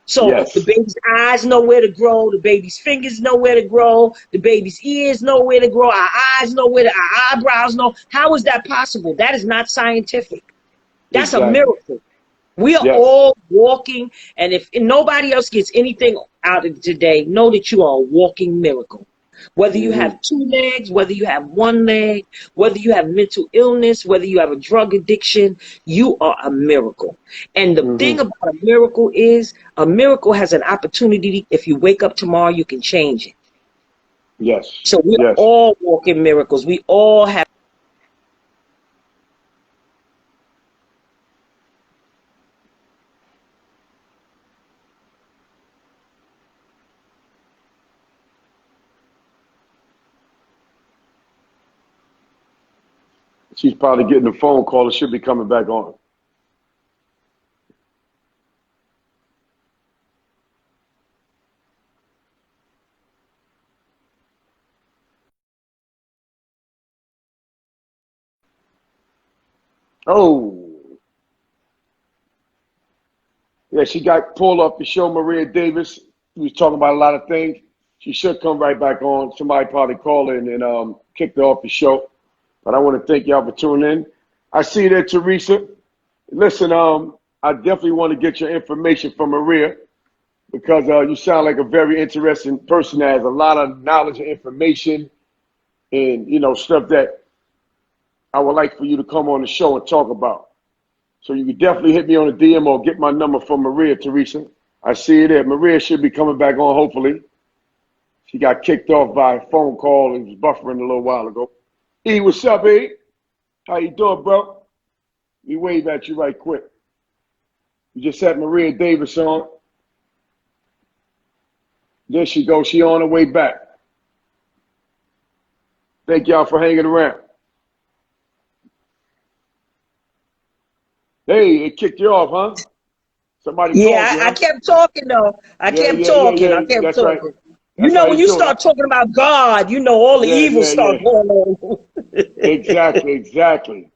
So the baby's eyes know where to grow, the baby's fingers know where to grow, the baby's ears know where to grow, our eyes know where to, our eyebrows know. How is that possible? That is not scientific. That's a miracle. We are all walking, and if nobody else gets anything out of today, know that you are a walking miracle. Whether you have 2 legs, whether you have 1 leg, whether you have mental illness, whether you have a drug addiction, you are a miracle. And the thing about a miracle is a miracle has an opportunity. If you wake up tomorrow, you can change it. Yes. So we are all walking miracles. We all have. She's probably getting a phone call. It should be coming back on. Oh. Yeah, she got pulled off the show, Maria Davis. We was talking about a lot of things. She should come right back on. Somebody probably called in and kicked her off the show. But I want to thank y'all for tuning in. I see you there, Teresa. Listen, I definitely want to get your information from Maria because you sound like a very interesting person that has a lot of knowledge and information and, you know, stuff that I would like for you to come on the show and talk about. So you can definitely hit me on the DM or get my number from Maria Teresa. I see it there. Maria should be coming back on, hopefully. She got kicked off by a phone call and was buffering a little while ago. E, what's up, E? How you doing, bro? We wave at you right quick. We just had Maria Davis on. There she goes. She on her way back. Thank y'all for hanging around. Hey, it kicked you off, huh? Somebody Yeah, called you, huh? I kept talking though. I kept talking. I kept That's talking. right. You That's know, how when you you do it. start talking about God, you know all the evil start going on. Exactly.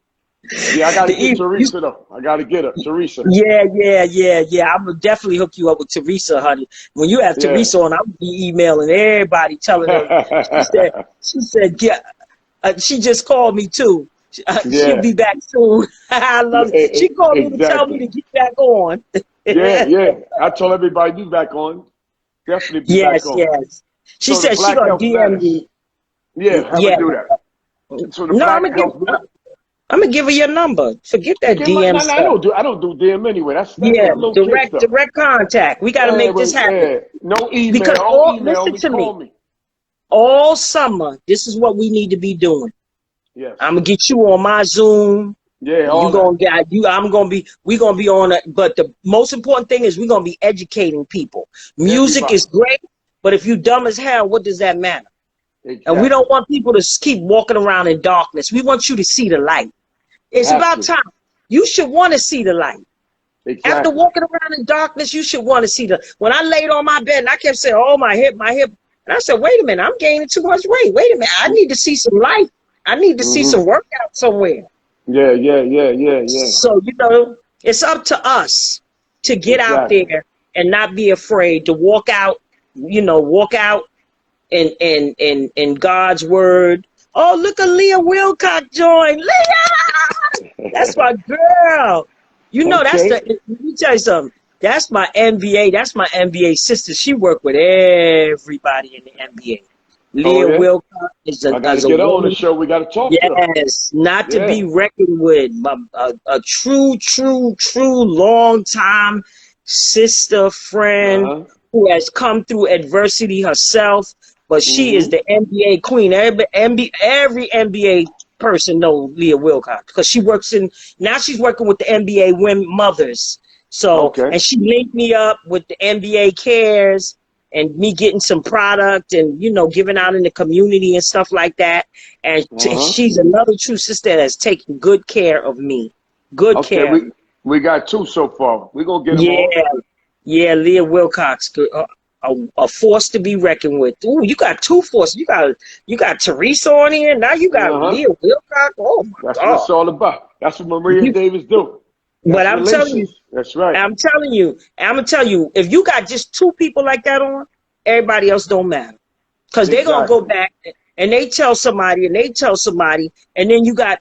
Yeah, I got to The get evil. Teresa, though. I got to get her. Teresa. Yeah. I'm gonna definitely hook you up with Teresa, honey. When you have Yeah. Teresa on, I'm gonna be emailing everybody, telling them. She said, yeah. She just called me too. She'll Yeah. be back soon. I love it. She called me to tell me to get back on. Yeah. I told everybody be back on. Definitely be back on. Yes. She So the said she Black gonna Health DM Matters. me. Yeah, have Yeah. her do that. So the No, Black Health Matters. I'm gonna give her your number. Forget that Give my, DM no, I stuff. don't do DM anyway. That's Yeah, that little kid stuff. direct contact. We gotta Yeah, make this but happen. yeah. No email. Because Don't email listen me. to me. Call me. All summer, this is what we need to be doing. Yes. I'm gonna get you on my Zoom. Yeah, You all gonna that. get you. We gonna be on it. But the most important thing is we're gonna be educating people. Music Everybody. is great, but if you dumb as hell, what does that matter? Exactly. And we don't want people to keep walking around in darkness. We want you to see the light. It's Have about to. time. You should want to see the light. Exactly. After walking around in darkness, you should want to see the. When I laid on my bed and I kept saying, "Oh, my hip," and I said, "Wait a minute, I'm gaining too much weight. Wait a minute, I need to see some light. I need to see some workout somewhere." Yeah. So it's up to us to get out there and not be afraid to walk out. Walk out in God's word. Oh, look at Leah Wilcox joined. Leah, that's my girl. Let me tell you something. That's my NBA. That's my NBA sister. She worked with everybody in the NBA. Leah Wilcox is I got to get her on the show. We got to talk to her. Yes, not to be reckoned with. A true, long time sister, friend who has come through adversity herself. But she is the NBA queen. Every NBA person knows Leah Wilcox because she's working with the NBA women mothers. So and she linked me up with the NBA Cares and me getting some product and giving out in the community and stuff like that. And she's another true sister that's taking good care of me. Good care. We got two so far. We're gonna get them all. Yeah, Leah Wilcox. A force to be reckoned with. Ooh, you got two forces. You got Teresa on here. Now you got Leah Wilcox. Oh my God. That's what it's all about. That's what Maria Davis do. But I'm telling you, that's right. I'm gonna tell you, if you got just two people like that on, everybody else don't matter. Because they're gonna go back and they tell somebody and then you got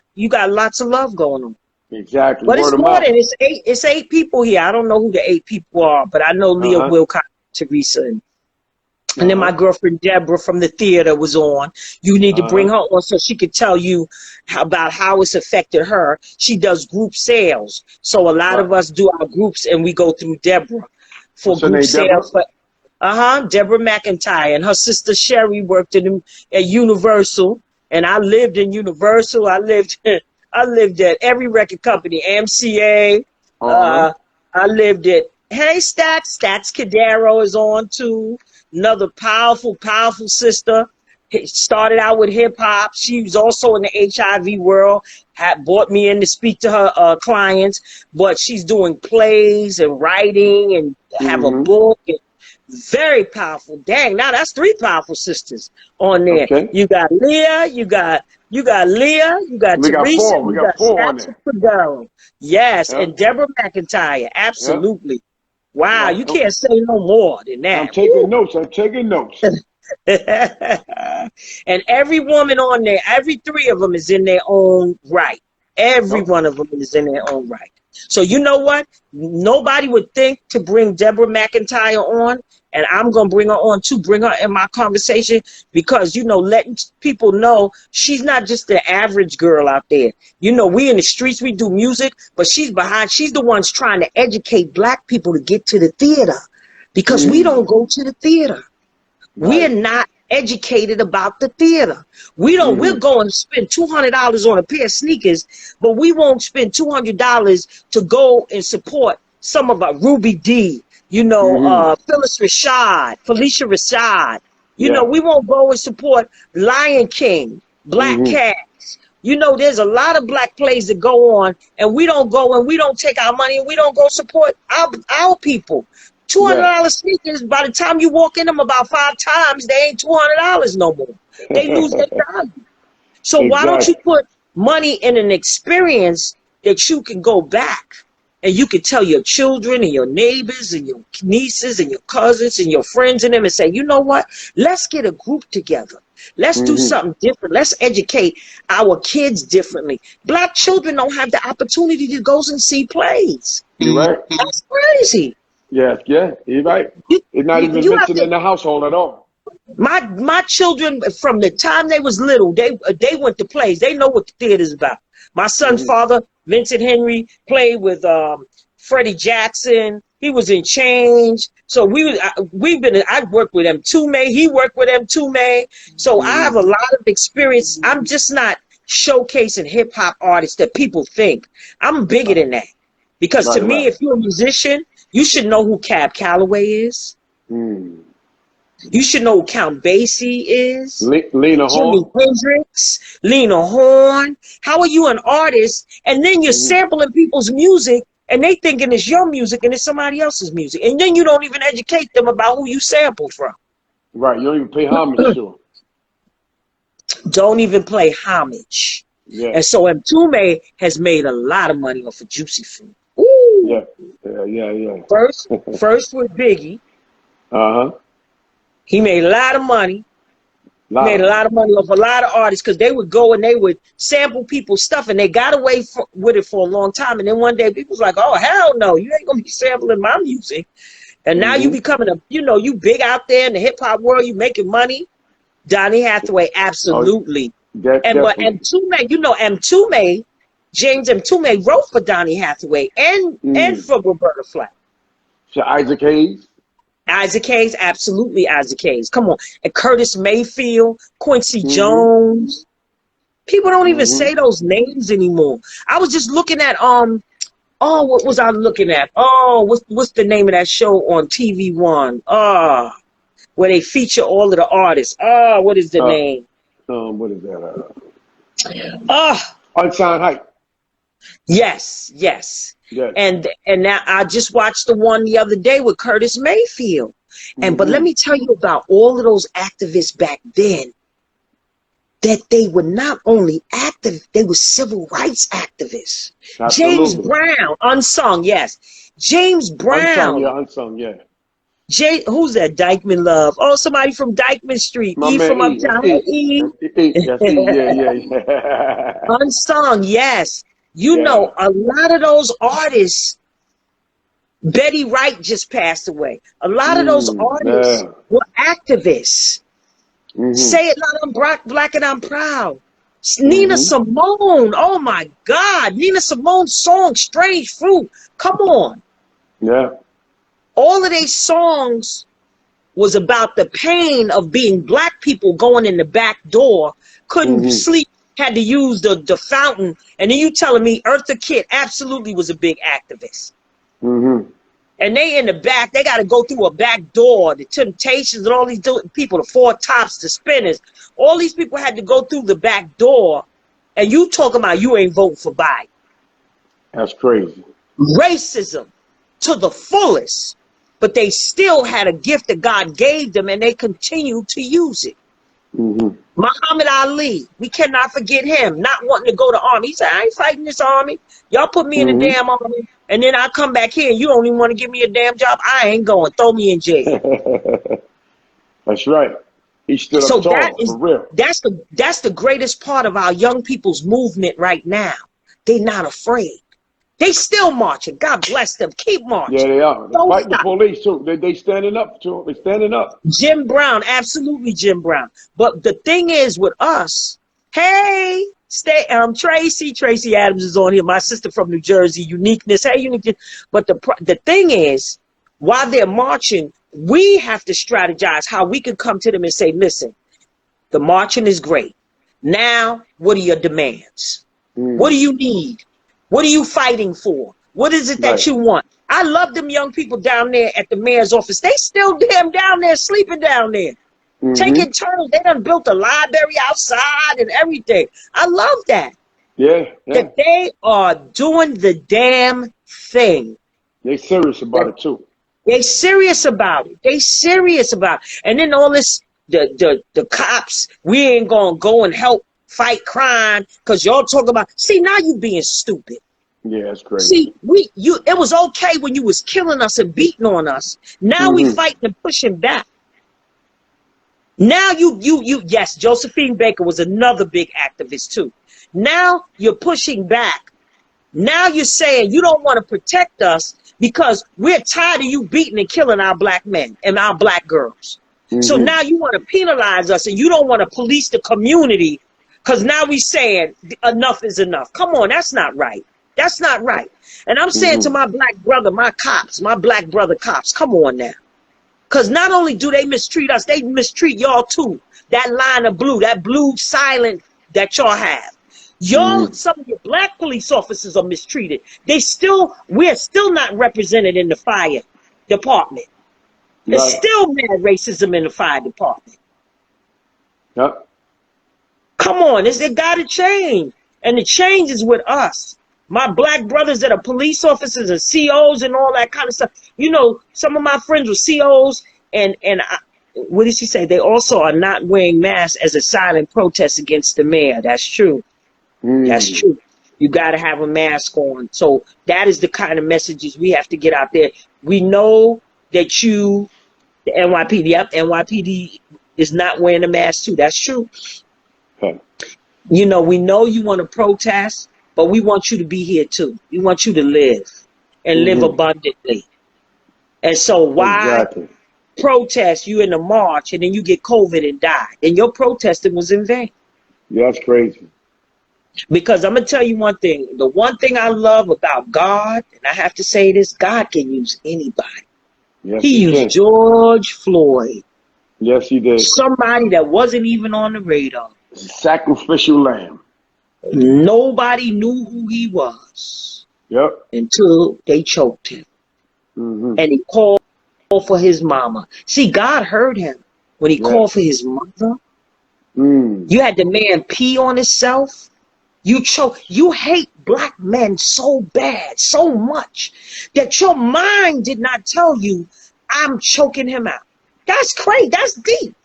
lots of love going on. Exactly. But it's more than it's eight people here. I don't know who the 8 people are, but I know Leah Wilcox, Teresa, and then my girlfriend Deborah from the theater was on. You need to bring her on so she could tell you about how it's affected her. She does group sales. So a lot of us do our groups and we go through Deborah for group sales. Deborah McIntyre, and her sister Sherry worked at Universal, and I lived in Universal. I lived at every record company, MCA. I lived at Stats Cadero is on too. Another powerful sister. Started out with hip hop. She was also in the HIV world. Had brought me in to speak to her clients, but she's doing plays and writing and have a book. And very powerful. Dang, now that's 3 powerful sisters on there. Okay. You got Leah. You got Leah. You got Teresa. We got 4 on there. Yes, and Deborah McIntyre. Absolutely. Wow, you can't say no more than that. I'm taking notes. And every woman on there, every 3 of them is in their own right. Every one of them is in their own right. So you know what? Nobody would think to bring Deborah McIntyre on and I'm gonna bring her on too. Bring her in my conversation because letting people know she's not just the average girl out there. We in the streets, we do music, but she's the ones trying to educate Black people to get to the theater because we don't go to the theater. We're not educated about the theater. We'll go and spend $200 on a pair of sneakers, but we won't spend $200 to go and support some of our Ruby D, Phyllis Rashad, Felicia Rashad. We won't go and support Lion King, Black Cats. There's a lot of Black plays that go on, and we don't go and we don't take our money and we don't go support our people. $200 sneakers, by the time you walk in them about 5 times, they ain't $200 no more. They lose their value. So why don't you put money in an experience that you can go back and you can tell your children and your neighbors and your nieces and your cousins and your friends and them and say, you know what? Let's get a group together. Let's do something different. Let's educate our kids differently. Black children don't have the opportunity to go and see plays. You're right. That's crazy. Yeah, you're right. It's not even mentioned in the household at all. My children, from the time they was little, they went to plays. They know what the theater's about. My son's father, Vincent Henry, played with Freddie Jackson. He was in Change. So I worked with M2May. He worked with M2May. So I have a lot of experience. I'm just not showcasing hip hop artists that people think. I'm bigger than that. Because to me, if you're a musician, you should know who Cab Calloway is. You should know who Count Basie is. Lena Horne. Jimi Hendrix, Lena Horne. How are you an artist? And then you're sampling people's music and they thinking it's your music and it's somebody else's music. And then you don't even educate them about who you sampled from. Right. You don't even pay homage to them. Don't even play homage. Yeah. And so M2May has made a lot of money off of Juicy Fruit. Ooh. Yeah. First with Biggie. He made a lot of money. Made a lot of money off a lot of artists because they would go and they would sample people's stuff and they got away with it for a long time. And then one day people's like, oh, hell no, you ain't going to be sampling my music. And now you becoming you big out there in the hip hop world, you making money. Donny Hathaway, absolutely. But M2May, M2May, James M2May wrote for Donny Hathaway and for Roberta Flack. So Isaac Hayes? Isaac Hayes, absolutely Isaac Hayes. Come on. And Curtis Mayfield, Quincy Jones. People don't even say those names anymore. I was just looking at what was I looking at? Oh, what's the name of that show on TV One? Where they feature all of the artists. What is the name? What is that? Unsigned Hype. Yes. And now I just watched the one the other day with Curtis Mayfield. But let me tell you about all of those activists back then, that they were not only active, they were civil rights activists. Absolutely. James Brown, unsung, yes. James Brown. Unsung, yeah. Who's that? Dykeman Love. Oh, somebody from Dykeman Street. My E man from Uptown. E. Yeah. Unsung, yes. A lot of those artists, Betty Wright just passed away. A lot of those artists were activists. Say it loud, I'm black and I'm proud. Nina Simone, oh my God. Nina Simone's song, Strange Fruit. Come on. Yeah. All of these songs was about the pain of being black people going in the back door, couldn't sleep, had to use the fountain. And then you telling me Eartha Kitt absolutely was a big activist. And they in the back, they got to go through a back door. The Temptations and all these people, the Four Tops, the Spinners, all these people had to go through the back door. And you talking about you ain't voting for Biden. That's crazy. Racism to the fullest. But they still had a gift that God gave them and they continued to use it. Muhammad Ali, we cannot forget him, not wanting to go to army. He said, I ain't fighting this army. Y'all put me in a damn army, and then I come back here and you don't even want to give me a damn job. I ain't going. Throw me in jail. That's right. He stood up tall, for real. That's the greatest part of our young people's movement right now. They're not afraid. They still marching. God bless them. Keep marching. Yeah, they are. They're Don't fighting the stop. police too. They standing up to them. They standing up. Jim Brown, absolutely Jim Brown. But the thing is with us, hey, Tracy Adams is on here. My sister from New Jersey, Uniqueness. Hey, Uniqueness. But the thing is, while they're marching, we have to strategize how we can come to them and say, listen, the marching is great. Now, what are your demands? What do you need? What are you fighting for? What is it that you want? I love them young people down there at the mayor's office. They still damn down there, sleeping down there. Taking turns. They done built a library outside and everything. I love that. Yeah. That they are doing the damn thing. They serious about it too. They serious about it. They serious about it. And then all this, the cops, we ain't gonna go and help fight crime because y'all talk about. See, now you being stupid. Yeah, that's crazy. See, it was okay when you was killing us and beating on us. Now we fighting and pushing back. Now yes, Josephine Baker was another big activist too. Now you're pushing back. Now you're saying you don't want to protect us because we're tired of you beating and killing our black men and our black girls. So now you want to penalize us and you don't want to police the community because now we saying enough is enough. Come on, that's not right. That's not right. And I'm saying to my black brother, my cops, my black brother cops, come on now. Because not only do they mistreat us, they mistreat y'all too. That line of blue, that blue silent that y'all have. Y'all, some of your black police officers are mistreated. We're still not represented in the fire department. There's still mad racism in the fire department. Yep. Come on, it got to change. And the change is with us. My black brothers that are police officers and COs and all that kind of stuff. You know, some of my friends were COs and what did she say? They also are not wearing masks as a silent protest against the mayor. That's true. That's true. You got to have a mask on. So that is the kind of messages we have to get out there. We know that the NYPD is not wearing a mask too. That's true. Okay. You know, we know you want to protest, but we want you to be here too. We want you to live and live abundantly. And so why protest you in the march and then you get COVID and die? And your protesting was in vain. Yeah, that's crazy. Because I'm going to tell you one thing. The one thing I love about God, and I have to say this, God can use anybody. Yes, he used George Floyd. Yes, he did. Somebody that wasn't even on the radar. Sacrificial lamb. Nobody knew who he was. Yep. Until they choked him. And he called for his mama. See, God heard him when he called for his mother. You had the man pee on himself. You hate black men so bad, so much, that your mind did not tell you, I'm choking him out. That's crazy. That's deep.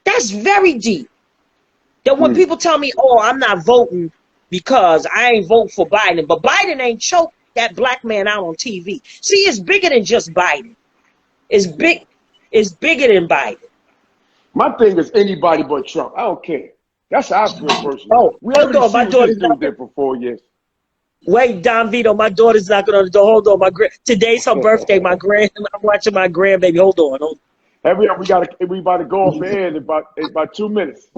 That's very deep. That when people tell me, oh, I'm not voting because I ain't voting for Biden, but Biden ain't choked that black man out on TV. See, it's bigger than just Biden. It's bigger than Biden. My thing is anybody but Trump. I don't care. That's how I feel personally. Oh, we already hold on, my daughter's been there for 4 years. Wait, Don Vito, my daughter's knocking on the door. Hold on, today's her birthday. I'm watching my grandbaby. Hold on. We about to go off the air in about 2 minutes.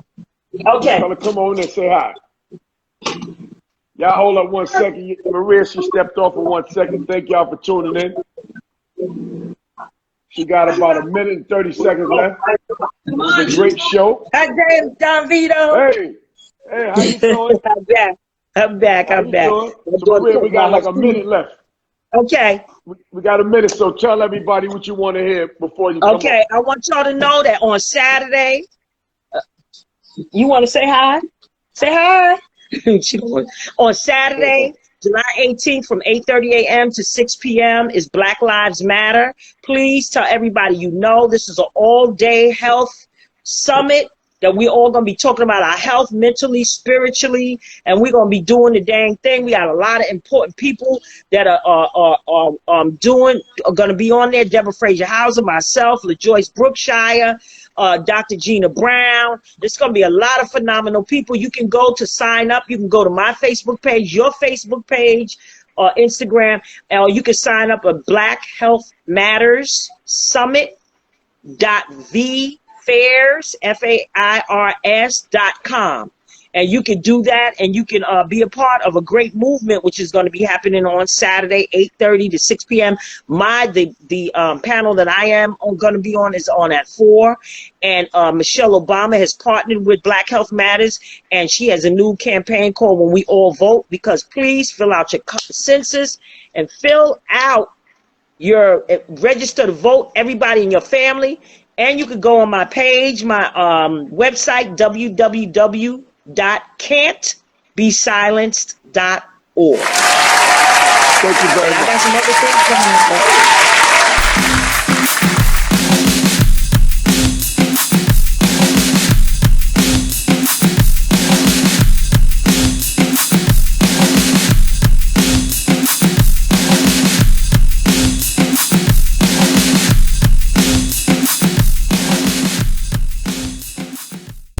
Okay. Tell her come on and say hi. Y'all hold up 1 second. Maria, she stepped off for 1 second. Thank y'all for tuning in. She got about 1 minute and 30 seconds left. It was a great show. Hi, Don Vito. Hey, how you doing? I'm back. So Maria, we got like a minute left. Okay. We got a minute, so tell everybody what you want to hear before you come Okay, on. I want y'all to know that on Saturday, you want to say hi? Say hi. On Saturday, July 18th from 8:30 a.m. to 6 p.m. is Black Lives Matter. Please tell everybody you know this is an all-day health summit that we're all going to be talking about our health mentally, spiritually, and we're going to be doing the dang thing. We got a lot of important people that are going to be on there. Deborah Fraser Hauser, myself, LaJoyce Brookshire, Dr. Gina Brown. There's going to be a lot of phenomenal people. You can go to sign up. You can go to my Facebook page, your Facebook page, or Instagram, or you can sign up at Black Health Matters Summit .vfairs FAIRS.com, and you can do that, and you can be a part of a great movement which is going to be happening on Saturday 8:30 to 6 p.m. The panel that I am going to be on is on at 4, and Michelle Obama has partnered with Black Health Matters, and she has a new campaign called When We All Vote. Because please fill out your census and fill out your register to vote, everybody in your family. And you could go on my page, my website, www.can'tbesilenced.org. Thank you very And I much. got some other things coming up.